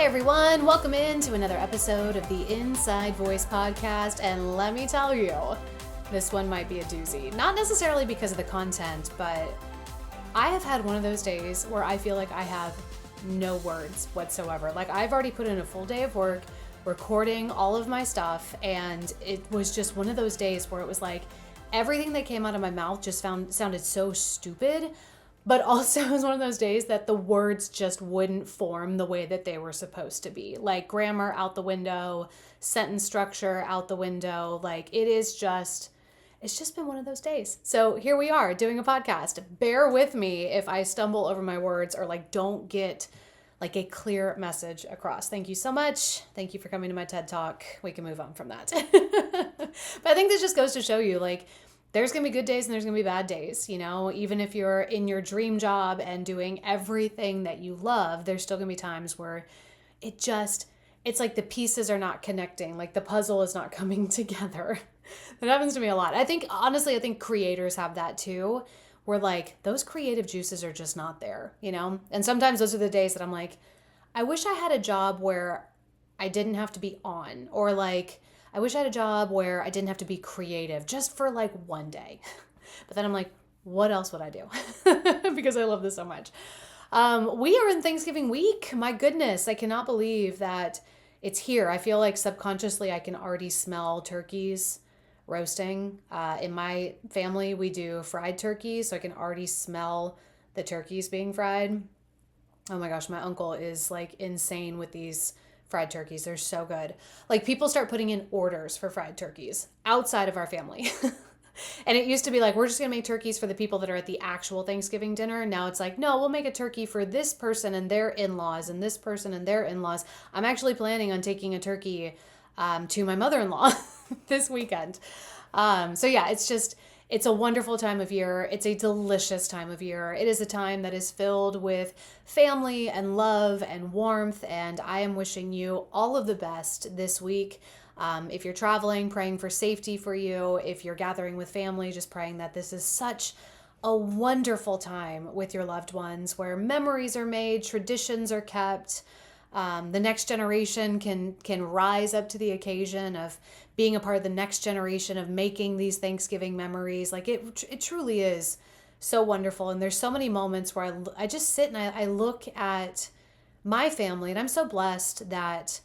Hey everyone, welcome in to another episode of the Inside Voice podcast, and let me tell you, this one might be a doozy. Not necessarily because of the content, but I have had one of those days where I feel like I have no words whatsoever. Like I've already put in a full day of work, recording all of my stuff, and it was just one of those days where it was like everything that came out of my mouth just sounded so stupid. But also it was one of those days that the words just wouldn't form the way that they were supposed to be. Like grammar out the window, sentence structure out the window. Like it's just been one of those days. So here we are doing a podcast. Bear with me if I stumble over my words or don't get a clear message across. Thank you so much. Thank you for coming to my TED Talk. We can move on from that. But I think this just goes to show you there's going to be good days and there's going to be bad days, even if you're in your dream job and doing everything that you love, there's still going to be times where it's like the pieces are not connecting, like the puzzle is not coming together. That happens to me a lot. I think creators have that too, where those creative juices are just not there, And sometimes those are the days that I'm like, I wish I had a job where I didn't have to be on, or I wish I had a job where I didn't have to be creative just for one day. But then I'm like, what else would I do? Because I love this so much. We are in Thanksgiving week. My goodness, I cannot believe that it's here. I feel like subconsciously I can already smell turkeys roasting. In my family, we do fried turkeys, so I can already smell the turkeys being fried. Oh my gosh, my uncle is insane with these fried turkeys. They're so good. People start putting in orders for fried turkeys outside of our family. And it used to be we're just going to make turkeys for the people that are at the actual Thanksgiving dinner. Now it's no, we'll make a turkey for this person and their in-laws and this person and their in-laws. I'm actually planning on taking a turkey to my mother-in-law this weekend. So yeah, it's a wonderful time of year. It's a delicious time of year. It is a time that is filled with family and love and warmth, and I am wishing you all of the best this week. If you're traveling, praying for safety for you. If you're gathering with family, just praying that this is such a wonderful time with your loved ones where memories are made, traditions are kept. The next generation can rise up to the occasion of being a part of the next generation of making these Thanksgiving memories. It truly is so wonderful. And there's so many moments where I just sit and I look at my family, and I'm so blessed that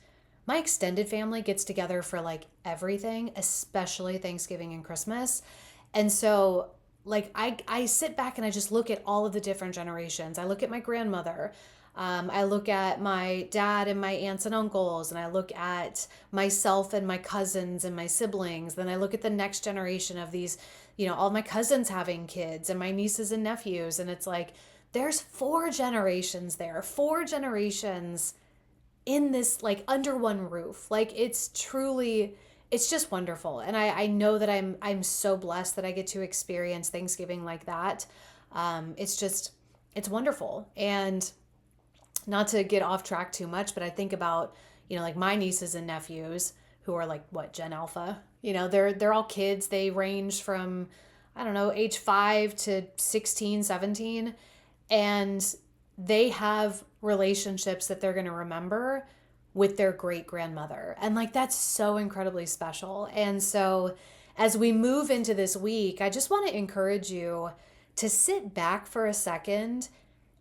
my extended family gets together for everything, especially Thanksgiving and Christmas. And so I sit back and I just look at all of the different generations. I look at my grandmother. I look at my dad and my aunts and uncles, and I look at myself and my cousins and my siblings. Then I look at the next generation of these, all my cousins having kids and my nieces and nephews. And it's there's 4 generations there, 4 generations in this, under one roof. It's just wonderful. And I know that I'm so blessed that I get to experience Thanksgiving like that. It's wonderful. And not to get off track too much, but I think about, my nieces and nephews who are Gen Alpha, they're all kids. They range from, I don't know, age 5 to 16, 17. And they have relationships that they're going to remember with their great grandmother. And that's so incredibly special. And so as we move into this week, I just want to encourage you to sit back for a second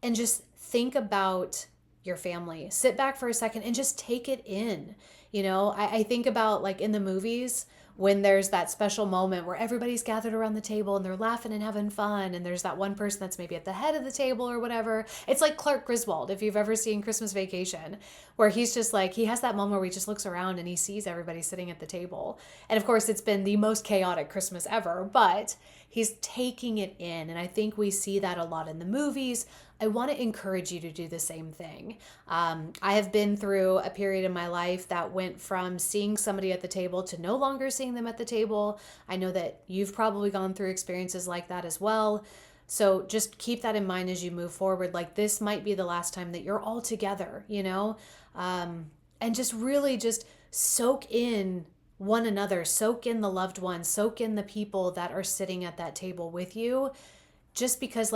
and just think about your family. Sit back for a second and just take it in. I think about in the movies when there's that special moment where everybody's gathered around the table and they're laughing and having fun, and there's that one person that's maybe at the head of the table or whatever. It's like Clark Griswold, if you've ever seen Christmas Vacation, where he's just he has that moment where he just looks around and he sees everybody sitting at the table. And of course, it's been the most chaotic Christmas ever, but he's taking it in. And I think we see that a lot in the movies. I want to encourage you to do the same thing. I have been through a period in my life that went from seeing somebody at the table to no longer seeing them at the table. I know that you've probably gone through experiences like that as well. So just keep that in mind as you move forward. This might be the last time that you're all together, and just really just soak in one another, soak in the loved ones, soak in the people that are sitting at that table with you, just because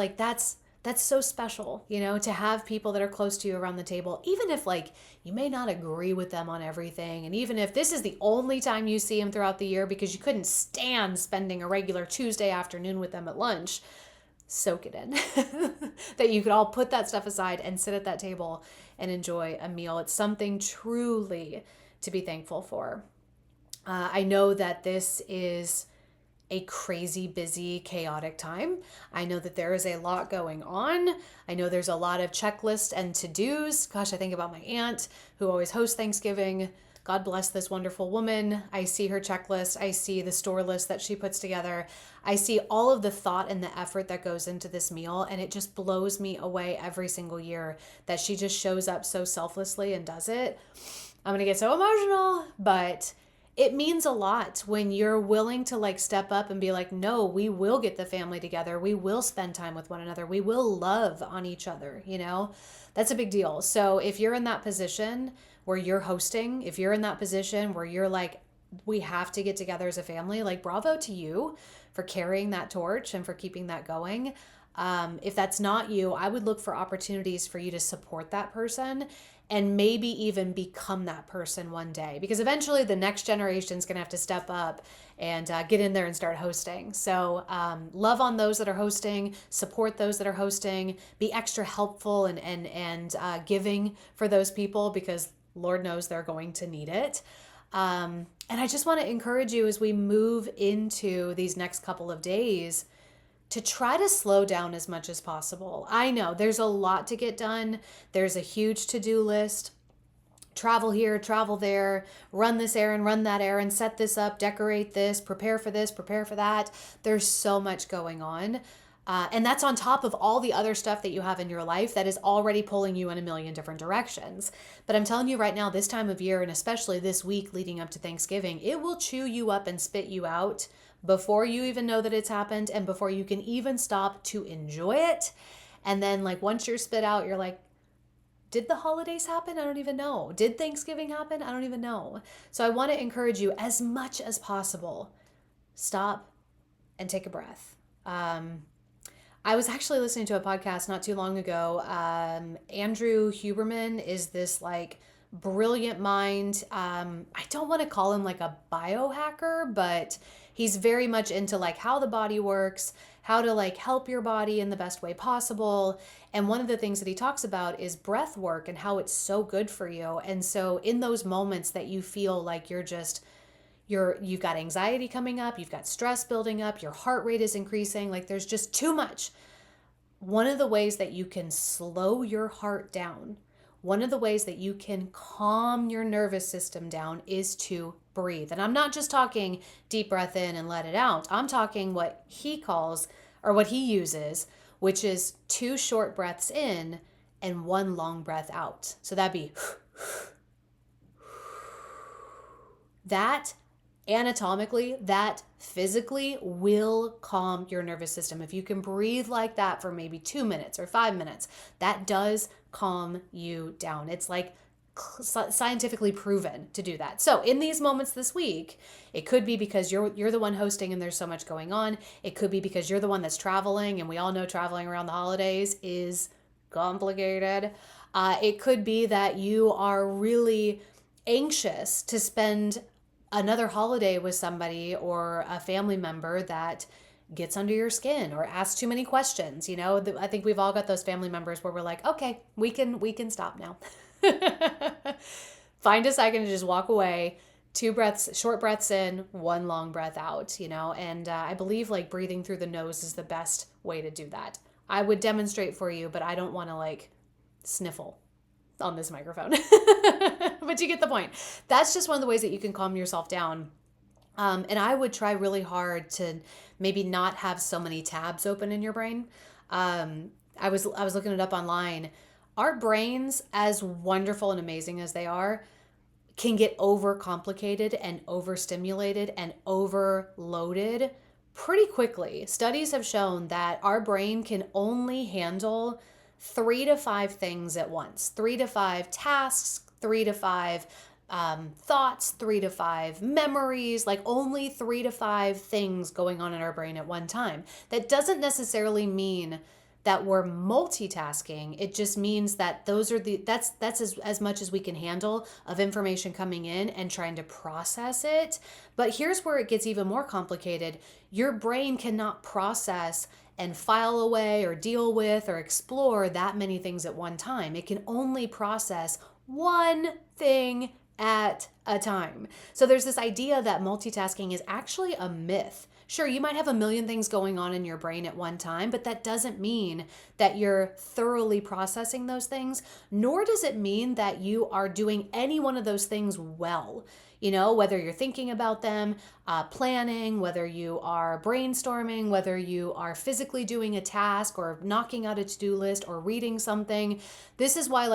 That's so special, to have people that are close to you around the table, even if like you may not agree with them on everything. And even if this is the only time you see them throughout the year because you couldn't stand spending a regular Tuesday afternoon with them at lunch, soak it in. That you could all put that stuff aside and sit at that table and enjoy a meal. It's something truly to be thankful for. I know that this is a crazy, busy, chaotic time. I know that there is a lot going on. I know there's a lot of checklists and to-dos. Gosh, I think about my aunt who always hosts Thanksgiving. God bless this wonderful woman. I see her checklist. I see the store list that she puts together. I see all of the thought and the effort that goes into this meal, and it just blows me away every single year that she just shows up so selflessly and does it. I'm gonna get so emotional, but it means a lot when you're willing to like step up and be like, no, we will get the family together. We will spend time with one another. We will love on each other. That's a big deal. So if you're in that position where you're hosting, if you're in that position where you're like, we have to get together as a family, like bravo to you for carrying that torch and for keeping that going. If that's not you, I would look for opportunities for you to support that person and maybe even become that person one day, because eventually the next generation is going to have to step up and get in there and start hosting. So love on those that are hosting, support those that are hosting, be extra helpful and giving for those people, because Lord knows they're going to need it. And I just want to encourage you as we move into these next couple of days to try to slow down as much as possible. I know there's a lot to get done. There's a huge to-do list. Travel here, travel there, run this errand, run that errand, set this up, decorate this, prepare for that. There's so much going on. And that's on top of all the other stuff that you have in your life that is already pulling you in a million different directions. But I'm telling you right now, this time of year, and especially this week leading up to Thanksgiving, it will chew you up and spit you out before you even know that it's happened and before you can even stop to enjoy it. And then like once you're spit out, you're like, did the holidays happen? I don't even know. Did Thanksgiving happen? I don't even know. So I want to encourage you as much as possible, stop and take a breath. I was actually listening to a podcast not too long ago. Andrew Huberman is this like brilliant mind. I don't want to call him like a biohacker, but he's very much into like how the body works, how to like help your body in the best way possible. And one of the things that he talks about is breath work and how it's so good for you. And so in those moments that you feel like you've got anxiety coming up, you've got stress building up, your heart rate is increasing, like there's just too much. One of the ways that you can slow your heart down, one of the ways that you can calm your nervous system down is to breathe. And I'm not just talking deep breath in and let it out. I'm talking what he calls, or what he uses, which is 2 short breaths in and 1 long breath out. So that'd be that. Anatomically, that physically will calm your nervous system. If you can breathe like that for maybe 2 minutes or 5 minutes, that does calm you down. It's like scientifically proven to do that. So in these moments this week, it could be because you're the one hosting and there's so much going on. It could be because you're the one that's traveling, and we all know traveling around the holidays is complicated. It could be that you are really anxious to spend another holiday with somebody or a family member that gets under your skin or asks too many questions. I think we've all got those family members where we're like, okay, we can stop now. Find a second to just walk away. 2 breaths, short breaths in, 1 long breath out, and I believe like breathing through the nose is the best way to do that. I would demonstrate for you, but I don't want to like sniffle on this microphone. But you get the point. That's just one of the ways that you can calm yourself down. And I would try really hard to maybe not have so many tabs open in your brain. I was looking it up online. Our brains, as wonderful and amazing as they are, can get overcomplicated and overstimulated and overloaded pretty quickly. Studies have shown that our brain can only handle 3 to 5 things at once, 3 to 5 tasks, 3 to 5 thoughts, 3 to 5 memories, like only 3 to 5 things going on in our brain at one time. That doesn't necessarily mean that we're multitasking. It just means that that's as much as we can handle of information coming in and trying to process it. But here's where it gets even more complicated. Your brain cannot process and file away or deal with or explore that many things at one time. It can only process one thing at a time. So there's this idea that multitasking is actually a myth. Sure, you might have a million things going on in your brain at one time, but that doesn't mean that you're thoroughly processing those things, nor does it mean that you are doing any one of those things well. Whether you're thinking about them, planning, whether you are brainstorming, whether you are physically doing a task or knocking out a to-do list or reading something. This is why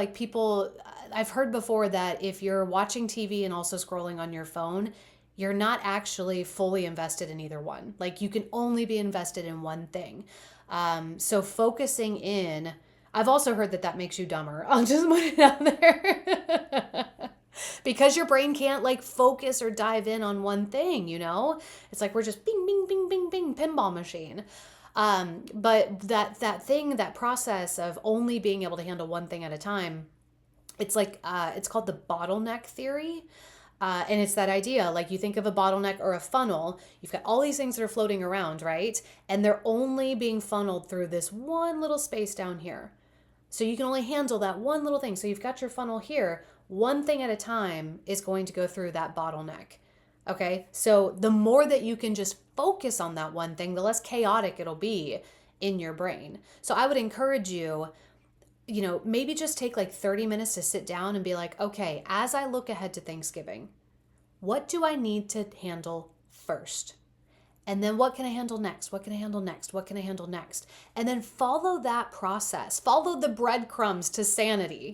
I've heard before that if you're watching TV and also scrolling on your phone, you're not actually fully invested in either one. Like you can only be invested in one thing. So focusing in, I've also heard that makes you dumber. I'll just put it out there. Because your brain can't focus or dive in on one thing, It's like we're just bing, bing, bing, bing, bing, pinball machine. But that process of only being able to handle one thing at a time, it's called the bottleneck theory. And it's that idea, you think of a bottleneck or a funnel, you've got all these things that are floating around, right? And they're only being funneled through this one little space down here. So you can only handle that one little thing. So you've got your funnel here. One thing at a time is going to go through that bottleneck. Okay. So the more that you can just focus on that one thing, the less chaotic it'll be in your brain. So I would encourage you, maybe just take 30 minutes to sit down and be like, okay, as I look ahead to Thanksgiving, what do I need to handle first? And then what can I handle next? What can I handle next? What can I handle next? And then follow that process. Follow the breadcrumbs to sanity.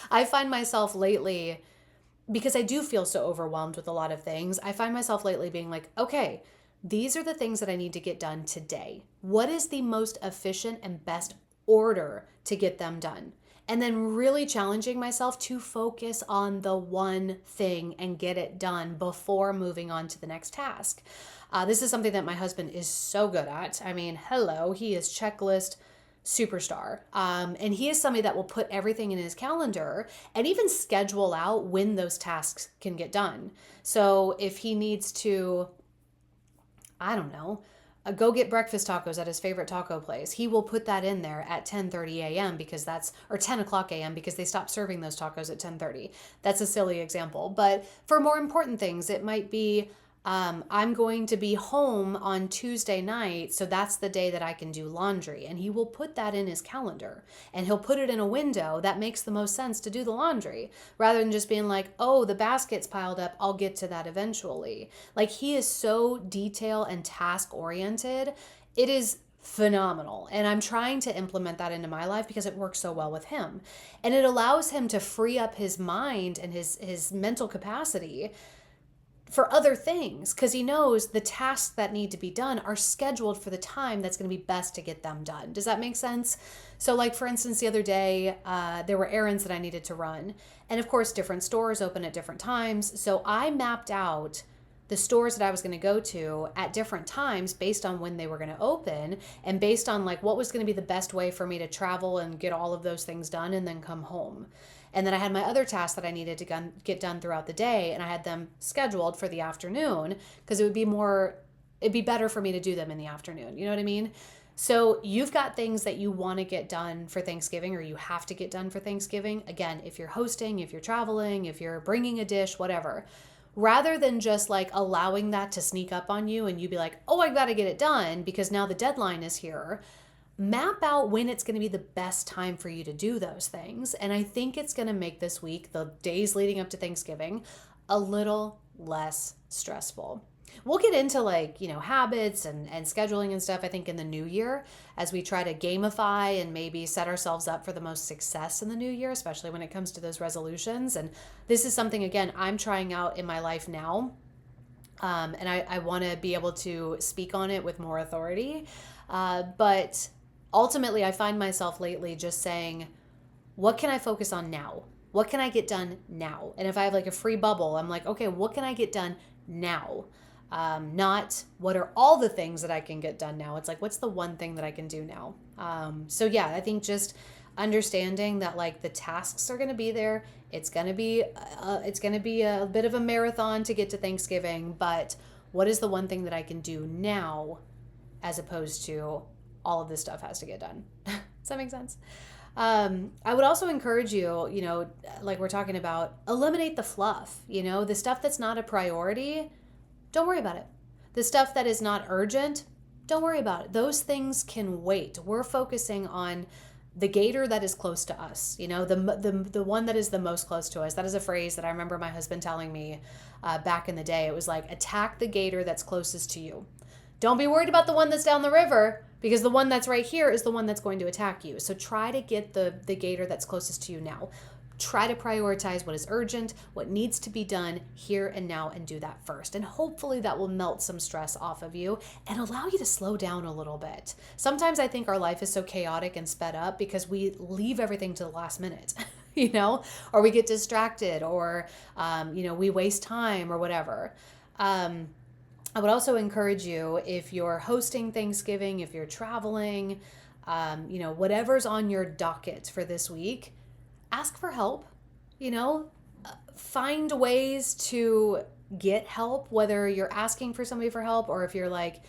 I find myself lately, because I do feel so overwhelmed with a lot of things, I find myself lately being like, okay, these are the things that I need to get done today. What is the most efficient and best order to get them done? And then really challenging myself to focus on the one thing and get it done before moving on to the next task. This is something that my husband is so good at. I mean, hello, he is checklist superstar. And he is somebody that will put everything in his calendar and even schedule out when those tasks can get done. So if he needs to, I don't know, go get breakfast tacos at his favorite taco place, he will put that in there at 10:30 a.m. or 10 o'clock a.m. because they stopped serving those tacos at 10:30. That's a silly example. But for more important things, it might be, I'm going to be home on Tuesday night, so that's the day that I can do laundry. And he will put that in his calendar and he'll put it in a window that makes the most sense to do the laundry, rather than just being like, oh, the basket's piled up, I'll get to that eventually. He is so detail and task oriented. It is phenomenal. And I'm trying to implement that into my life because it works so well with him. And it allows him to free up his mind and his mental capacity for other things, because he knows the tasks that need to be done are scheduled for the time that's going to be best to get them done. Does that make sense? So for instance, the other day, there were errands that I needed to run. And of course, different stores open at different times. So I mapped out the stores that I was going to go to at different times based on when they were going to open and based on what was going to be the best way for me to travel and get all of those things done and then come home. And then I had my other tasks that I needed to get done throughout the day, and I had them scheduled for the afternoon because it'd be better for me to do them in the afternoon. You know what I mean? So you've got things that you want to get done for Thanksgiving, or you have to get done for Thanksgiving. Again, if you're hosting, if you're traveling, if you're bringing a dish, whatever, rather than just allowing that to sneak up on you and you be like, oh, I got to get it done because now the deadline is here. Map out when it's going to be the best time for you to do those things. And I think it's going to make this week, the days leading up to Thanksgiving, a little less stressful. We'll get into habits and scheduling and stuff, I think, in the new year as we try to gamify and maybe set ourselves up for the most success in the new year, especially when it comes to those resolutions. And this is something, again, I'm trying out in my life now. And I want to be able to speak on it with more authority. But ultimately, I find myself lately just saying, what can I focus on now? What can I get done now? And if I have a free bubble, I'm like, okay, what can I get done now? Not what are all the things that I can get done now. It's like, what's the one thing that I can do now? So yeah, I think just understanding that like the tasks are going to be there. It's going to be a bit of a marathon to get to Thanksgiving, but what is the one thing that I can do now as opposed to all of this stuff has to get done? Does that make sense? I would also encourage you, like we're talking about, eliminate the fluff, the stuff that's not a priority. Don't worry about it. The stuff that is not urgent, don't worry about it. Those things can wait. We're focusing on the gator that is close to us, the one that is the most close to us. That is a phrase that I remember my husband telling me back in the day. It was like, attack the gator that's closest to you. Don't be worried about the one that's down the river, because the one that's right here is the one that's going to attack you. So try to get the gator that's closest to you now. Try to prioritize what is urgent, what needs to be done here and now, and do that first. And hopefully that will melt some stress off of you and allow you to slow down a little bit. Sometimes I think our life is so chaotic and sped up because we leave everything to the last minute, or we get distracted, or, we waste time or whatever. I would also encourage you, if you're hosting Thanksgiving, if you're traveling, whatever's on your docket for this week, ask for help, find ways to get help, whether you're asking for somebody for help, or if you're like,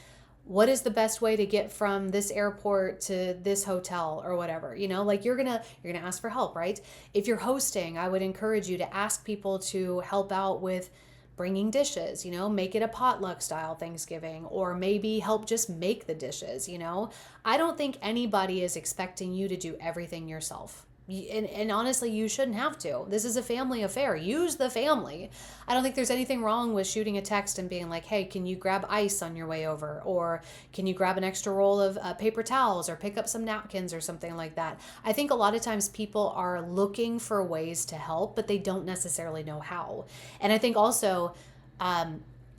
what is the best way to get from this airport to this hotel or whatever, like you're gonna ask for help, right? If you're hosting, I would encourage you to ask people to help out with bringing dishes, make it a potluck style Thanksgiving, or maybe help just make the dishes, I don't think anybody is expecting you to do everything yourself. And honestly, you shouldn't have to. This is a family affair. Use the family. I don't think there's anything wrong with shooting a text and being like, hey, can you grab ice on your way over? Or can you grab an extra roll of paper towels, or pick up some napkins or something like that? I think a lot of times people are looking for ways to help, but they don't necessarily know how. And I think also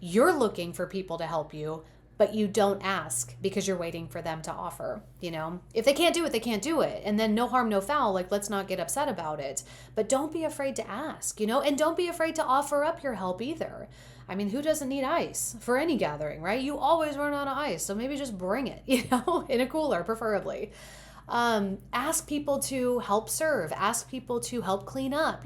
you're looking for people to help you, but you don't ask because you're waiting for them to offer, If they can't do it, they can't do it. And then no harm, no foul. Like, let's not get upset about it. But don't be afraid to ask, and don't be afraid to offer up your help either. I mean, who doesn't need ice for any gathering, right? You always run out of ice. So maybe just bring it, in a cooler, preferably. Ask people to help serve. Ask people to help clean up,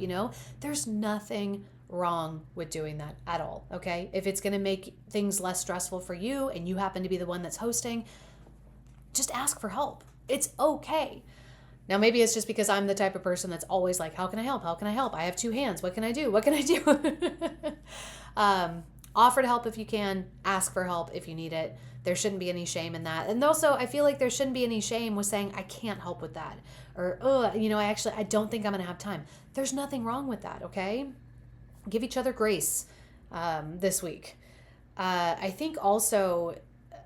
There's nothing wrong with doing that at all, okay? If it's going to make things less stressful for you and you happen to be the one that's hosting, just ask for help. It's okay. Now, maybe it's just because I'm the type of person that's always like, how can I help? How can I help? I have 2 hands. What can I do? What can I do? Offer to help if you can. Ask for help if you need it. There shouldn't be any shame in that. And also, I feel like there shouldn't be any shame with saying, I can't help with that. Or, I don't think I'm going to have time. There's nothing wrong with that, okay? Give each other grace this week. I think also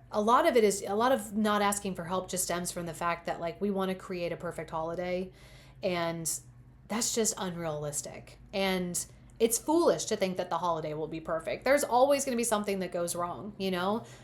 a lot of not asking for help just stems from the fact that like we want to create a perfect holiday, and that's just unrealistic. And it's foolish to think that the holiday will be perfect. There's always going to be something that goes wrong,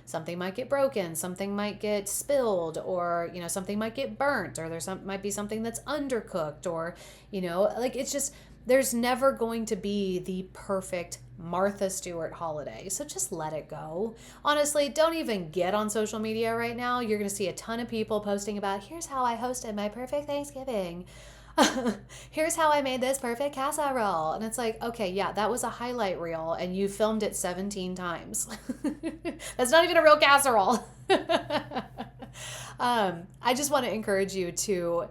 Something might get broken, something might get spilled, or, something might get burnt, or might be something that's undercooked, or, it's just, there's never going to be the perfect Martha Stewart holiday. So just let it go. Honestly, don't even get on social media right now. You're going to see a ton of people posting about, here's how I hosted my perfect Thanksgiving. Here's how I made this perfect casserole. And it's like, okay, yeah, that was a highlight reel and you filmed it 17 times. That's not even a real casserole. I just want to encourage you to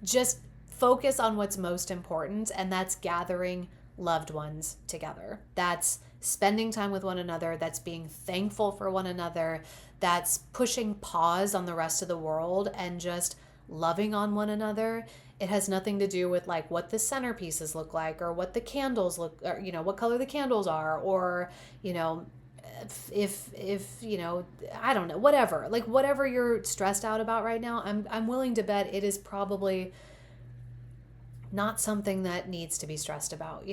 just focus on what's most important, and that's gathering loved ones together. That's spending time with one another. That's being thankful for one another. That's pushing pause on the rest of the world and just loving on one another. It has nothing to do with like what the centerpieces look like, or what the candles look, or what color the candles are, or if I don't know, whatever you're stressed out about right now. I'm willing to bet it is probably not something that needs to be stressed about,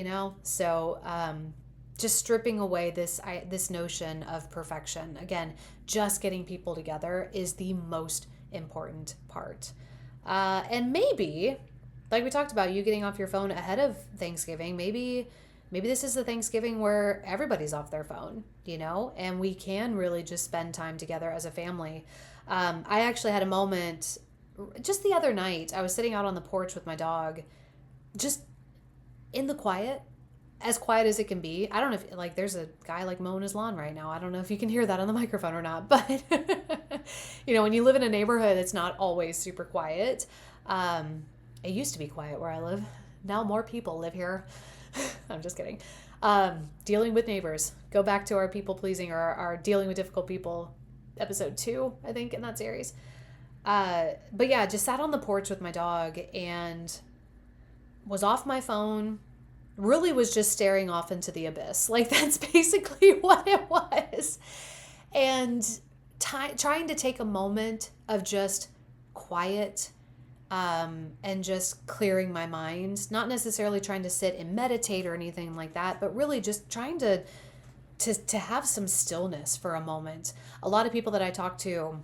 So just stripping away this notion of perfection. Again, just getting people together is the most important part. And maybe, like we talked about, you getting off your phone ahead of Thanksgiving, maybe maybe this is the Thanksgiving where everybody's off their phone, and we can really just spend time together as a family. I actually had a moment just the other night. I was sitting out on the porch with my dog, just in the quiet, as quiet as it can be. I don't know if, like, there's a guy like mowing his lawn right now. I don't know if you can hear that on the microphone or not, but when you live in a neighborhood, it's not always super quiet. It used to be quiet where I live. Now more people live here. I'm just kidding. Dealing with neighbors. Go back to our people pleasing, or our dealing with difficult people, episode 2, I think, in that series. But yeah, just sat on the porch with my dog and was off my phone. Really was just staring off into the abyss. Like, that's basically what it was. And trying to take a moment of just quiet, and just clearing my mind. Not necessarily trying to sit and meditate or anything like that, but really just trying to have some stillness for a moment. A lot of people that I talk to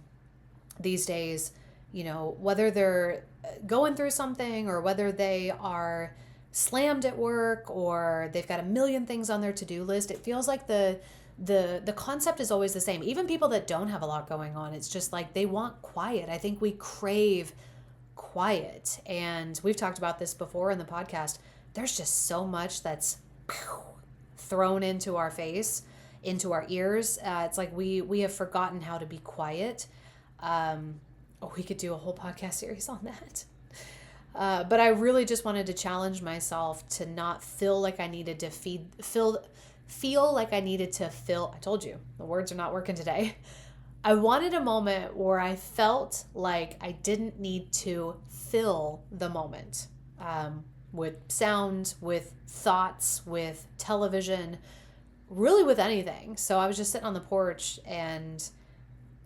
these days, whether they're going through something or whether they are slammed at work or they've got a million things on their to-do list, it feels like the concept is always the same. Even people that don't have a lot going on, it's just like they want quiet. I think we crave quiet. And we've talked about this before in the podcast. There's just so much that's thrown into our face, into our ears. It's like we have forgotten how to be quiet. We could do a whole podcast series on that. But I really just wanted to challenge myself to not feel like I needed to feel like I needed to fill. I told you, the words are not working today. I wanted a moment where I felt like I didn't need to fill the moment, with sound, with thoughts, with television, really with anything. So I was just sitting on the porch and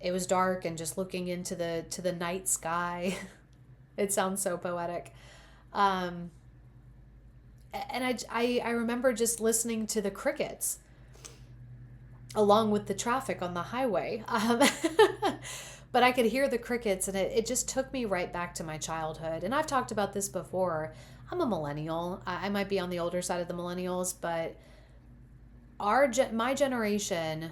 it was dark and just looking into the night sky. It sounds so poetic. And I remember just listening to the crickets along with the traffic on the highway. But I could hear the crickets, and it just took me right back to my childhood. And I've talked about this before. I'm a millennial. I might be on the older side of the millennials, but my generation,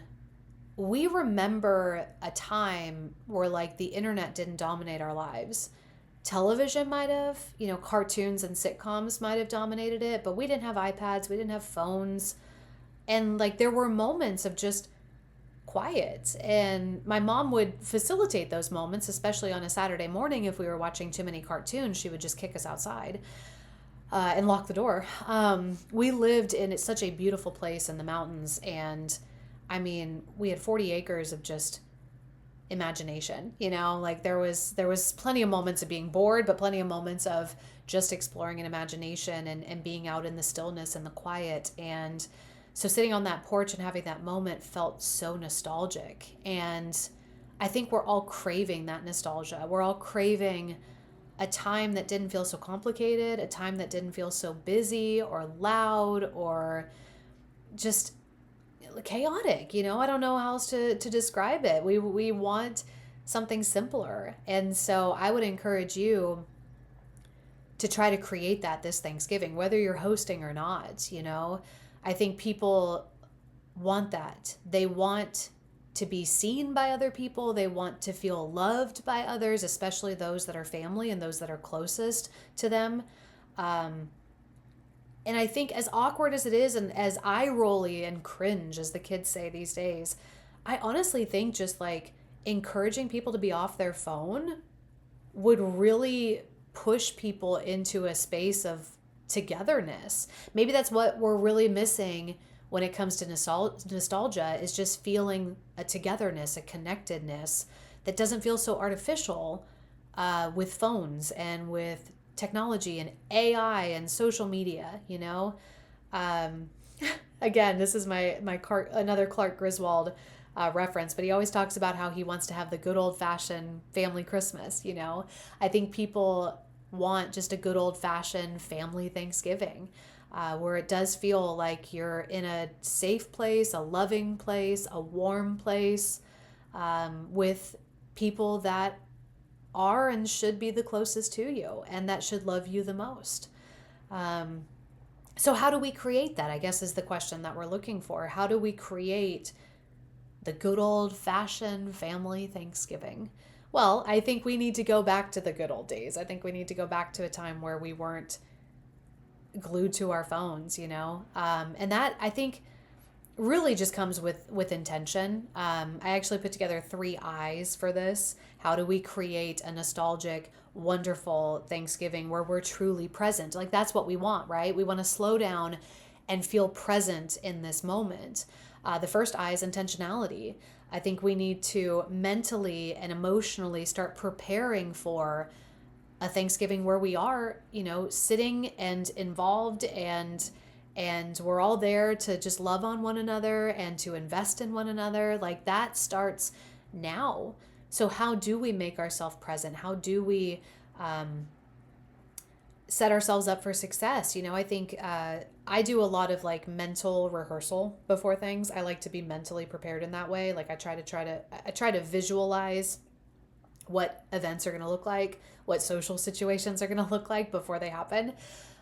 we remember a time where, like, the internet didn't dominate our lives. Television might have, cartoons and sitcoms might have dominated it, but we didn't have iPads, we didn't have phones. And, like, there were moments of just quiet. And my mom would facilitate those moments, especially on a Saturday morning. If we were watching too many cartoons, she would just kick us outside and lock the door. We lived in such a beautiful place in the mountains. And, I mean, we had 40 acres of just imagination, like there was plenty of moments of being bored, but plenty of moments of just exploring an imagination and being out in the stillness and the quiet. And so sitting on that porch and having that moment felt so nostalgic. And I think we're all craving that nostalgia. We're all craving a time that didn't feel so complicated, a time that didn't feel so busy or loud or just chaotic. I don't know how else to describe it. We want something simpler. And so I would encourage you to try to create that this Thanksgiving, whether you're hosting or not. I think people want that. They want to be seen by other people. They want to feel loved by others, especially those that are family and those that are closest to them. And I think, as awkward as it is and as eye-rolly and cringe, as the kids say these days, I honestly think just like encouraging people to be off their phone would really push people into a space of togetherness. Maybe that's what we're really missing when it comes to nostalgia, is just feeling a togetherness, a connectedness that doesn't feel so artificial with phones and with technology and AI and social media. Again, this is my another Clark Griswold reference, but he always talks about how he wants to have the good old-fashioned family Christmas. I think people want just a good old-fashioned family Thanksgiving, where it does feel like you're in a safe place, a loving place, a warm place, with people that are and should be the closest to you and that should love you the most. So how do we create that, I guess, is the question that we're looking for. How do we create the good old fashioned family Thanksgiving? Well, I think we need to go back to the good old days. I think we need to go back to a time where we weren't glued to our phones, and that, I think, really just comes with intention. I actually put together 3 I's for this. How do we create a nostalgic, wonderful Thanksgiving where we're truly present? Like, that's what we want, right? We want to slow down and feel present in this moment. The first I is intentionality. I think we need to mentally and emotionally start preparing for a Thanksgiving where we are, sitting and involved, and we're all there to just love on one another and to invest in one another. Like, that starts now. So how do we make ourselves present? How do we set ourselves up for success? I think I do a lot of like mental rehearsal before things. I like to be mentally prepared in that way. Like, I try to visualize what events are going to look like, what social situations are going to look like before they happen.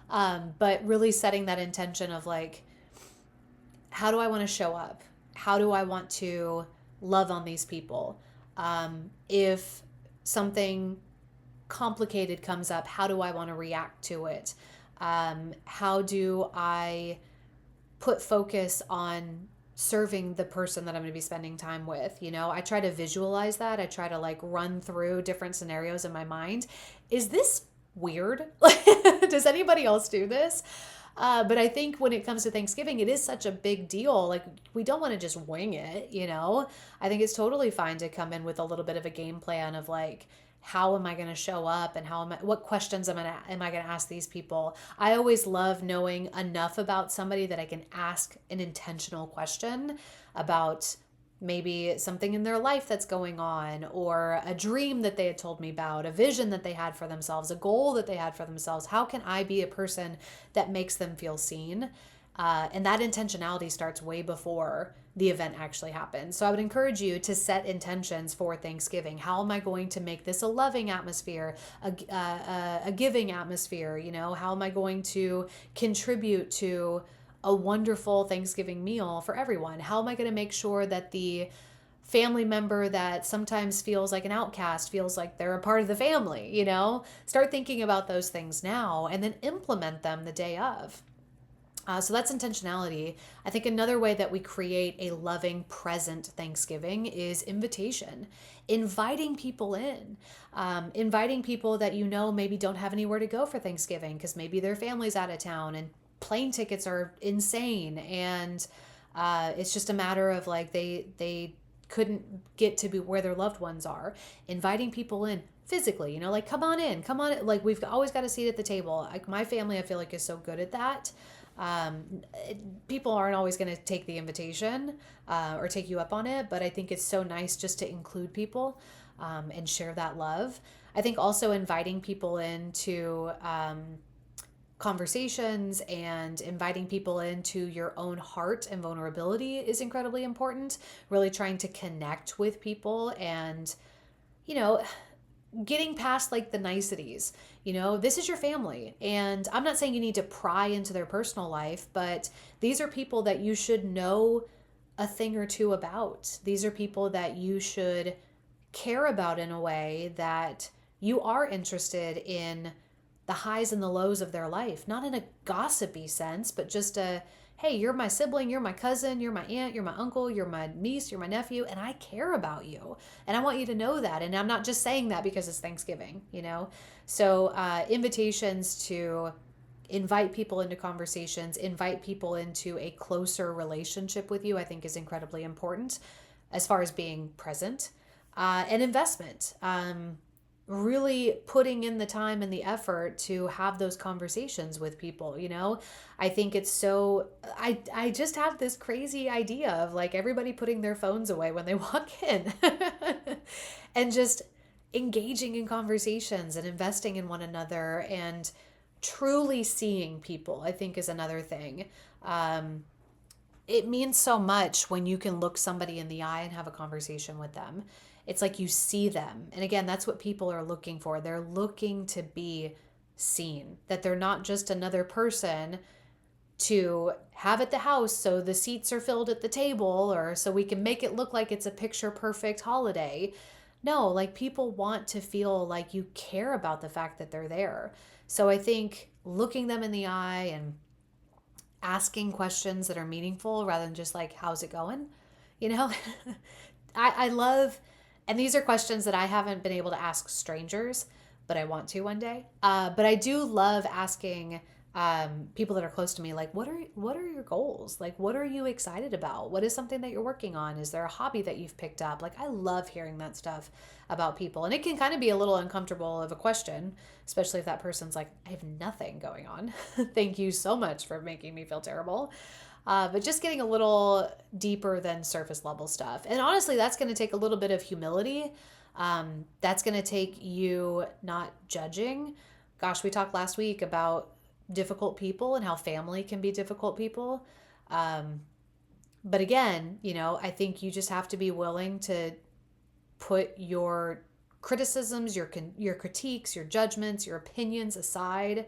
But really setting that intention of like, how do I want to show up? How do I want to love on these people? If something complicated comes up, how do I want to react to it? How do I put focus on serving the person that I'm going to be spending time with? I try to visualize that. I try to like run through different scenarios in my mind. Is this weird? Does anybody else do this? But I think when it comes to Thanksgiving, it is such a big deal. Like, we don't want to just wing it, I think it's totally fine to come in with a little bit of a game plan of like, how am I going to show up, and what questions am I going to ask these people? I always love knowing enough about somebody that I can ask an intentional question about maybe something in their life that's going on, or a dream that they had told me about, a vision that they had for themselves, a goal that they had for themselves. How can I be a person that makes them feel seen? And that intentionality starts way before the event actually happens. So I would encourage you to set intentions for Thanksgiving. How am I going to make this a loving atmosphere, a giving atmosphere? How am I going to contribute to a wonderful Thanksgiving meal for everyone? How am I going to make sure that the family member that sometimes feels like an outcast feels like they're a part of the family? Start thinking about those things now and then implement them the day of. So that's intentionality. I think another way that we create a loving, present Thanksgiving is invitation. Inviting people in. Inviting people that maybe don't have anywhere to go for Thanksgiving because maybe their family's out of town and plane tickets are insane, and it's just a matter of like they couldn't get to be where their loved ones are. Inviting people in physically, like, come on in. Like, we've always got a seat at the table. Like, my family, I feel like, is so good at that. People aren't always going to take the invitation or take you up on it, but I think it's so nice just to include people and share that love. I think also inviting people into conversations and inviting people into your own heart and vulnerability is incredibly important. Really trying to connect with people and, getting past like the niceties. This is your family, and I'm not saying you need to pry into their personal life, but these are people that you should know a thing or two about. These are people that you should care about in a way that you are interested in the highs and the lows of their life, not in a gossipy sense, but just hey, you're my sibling, you're my cousin, you're my aunt, you're my uncle, you're my niece, you're my nephew, and I care about you. And I want you to know that. And I'm not just saying that because it's Thanksgiving, So invitations to invite people into conversations, invite people into a closer relationship with you, I think is incredibly important as far as being present. And investment. Really putting in the time and the effort to have those conversations with people. I think it's so, I just have this crazy idea of like everybody putting their phones away when they walk in and just engaging in conversations and investing in one another and truly seeing people, I think, is another thing. It means so much when you can look somebody in the eye and have a conversation with them. It's like you see them. And again, that's what people are looking for. They're looking to be seen, that they're not just another person to have at the house so the seats are filled at the table, or so we can make it look like it's a picture perfect holiday. No, like people want to feel like you care about the fact that they're there. So I think looking them in the eye and asking questions that are meaningful rather than just like, how's it going? You know, I love, and these are questions that I haven't been able to ask strangers, but I want to one day. But I do love asking people that are close to me, like, what are your goals? Like, what are you excited about? What is something that you're working on? Is there a hobby that you've picked up? Like, I love hearing that stuff about people. And it can kind of be a little uncomfortable of a question, especially if that person's like, I have nothing going on. Thank you so much for making me feel terrible. But just getting a little deeper than surface level stuff. And honestly, that's going to take a little bit of humility. That's going to take you not judging. Gosh, we talked last week about difficult people and how family can be difficult people. But again, you know, I think you just have to be willing to put your criticisms, your critiques, your judgments, your opinions aside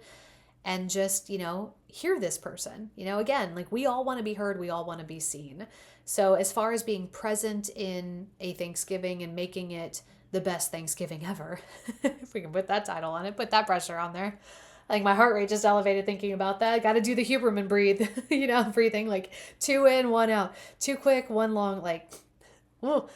and just, you know, hear this person. You know, again, like we all want to be heard, we all want to be seen. So as far as being present in a Thanksgiving and making it the best Thanksgiving ever, if we can put that title on it, put that pressure on there. Like my heart rate just elevated thinking about that. Got to do the Huberman breathe, you know, breathing like 2 in, 1 out, 2 quick, 1 long, like, whoa.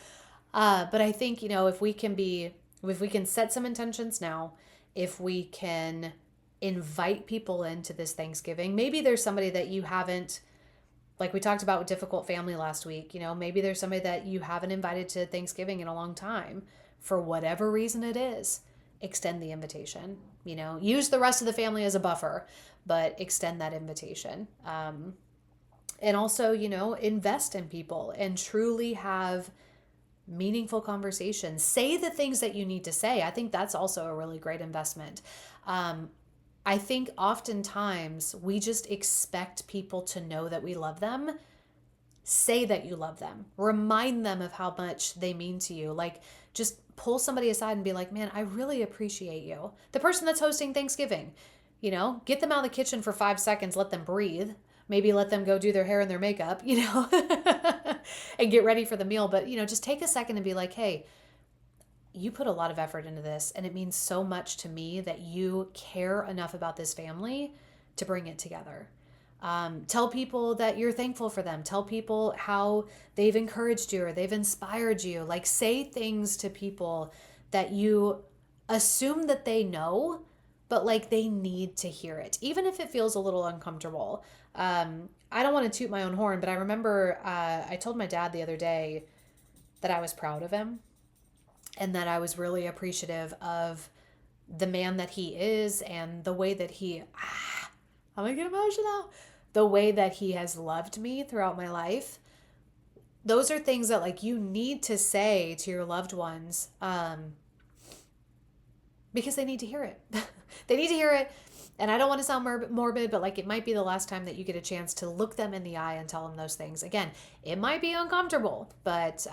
But I think, you know, if we can set some intentions now, if we can invite people into this Thanksgiving, maybe there's somebody that you haven't, like we talked about with difficult family last week, you know, maybe there's somebody that you haven't invited to Thanksgiving in a long time for whatever reason it is. Extend the invitation, you know, use the rest of the family as a buffer, but extend that invitation. And also, you know, invest in people and truly have meaningful conversations. Say the things that you need to say. I think that's also a really great investment. I think oftentimes we just expect people to know that we love them. Say that you love them. Remind them of how much they mean to you. Like just pull somebody aside and be like, man, I really appreciate you. The person that's hosting Thanksgiving, you know, get them out of the kitchen for 5 seconds, let them breathe. Maybe let them go do their hair and their makeup, you know, and get ready for the meal. But, you know, just take a second and be like, hey, you put a lot of effort into this and it means so much to me that you care enough about this family to bring it together. Tell people that you're thankful for them. Tell people how they've encouraged you or they've inspired you. Like say things to people that you assume that they know, but like they need to hear it, even if it feels a little uncomfortable. I don't want to toot my own horn, but I remember I told my dad the other day that I was proud of him and that I was really appreciative of the man that he is and the way that he, I'm gonna get emotional, the way that he has loved me throughout my life. Those are things that like you need to say to your loved ones because they need to hear it. They need to hear it. And I don't want to sound morbid, but like it might be the last time that you get a chance to look them in the eye and tell them those things. Again, it might be uncomfortable, but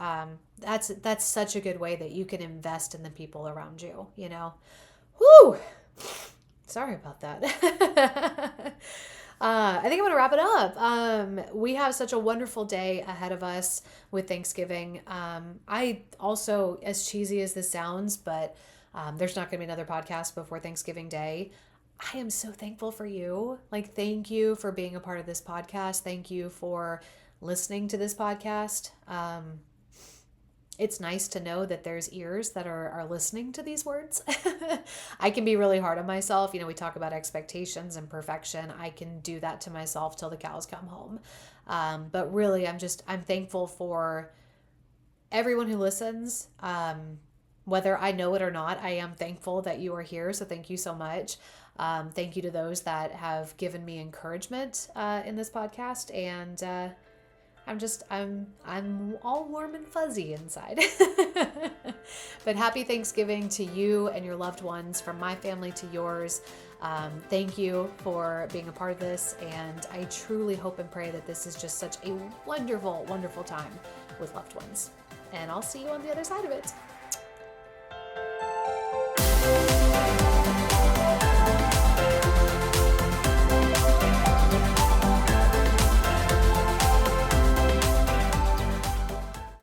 that's such a good way that you can invest in the people around you, you know? Whew! Sorry about that. I think I'm going to wrap it up. We have such a wonderful day ahead of us with Thanksgiving. I also, as cheesy as this sounds, but there's not going to be another podcast before Thanksgiving Day. I am so thankful for you. Like, thank you for being a part of this podcast. Thank you for listening to this podcast. It's nice to know that there's ears that are listening to these words. I can be really hard on myself. You know, we talk about expectations and perfection. I can do that to myself till the cows come home. But really, I'm thankful for everyone who listens. Whether I know it or not, I am thankful that you are here. So thank you so much. Thank you to those that have given me encouragement in this podcast. And I'm all warm and fuzzy inside. But happy Thanksgiving to you and your loved ones, from my family to yours. Thank you for being a part of this. And I truly hope and pray that this is just such a wonderful, wonderful time with loved ones. And I'll see you on the other side of it.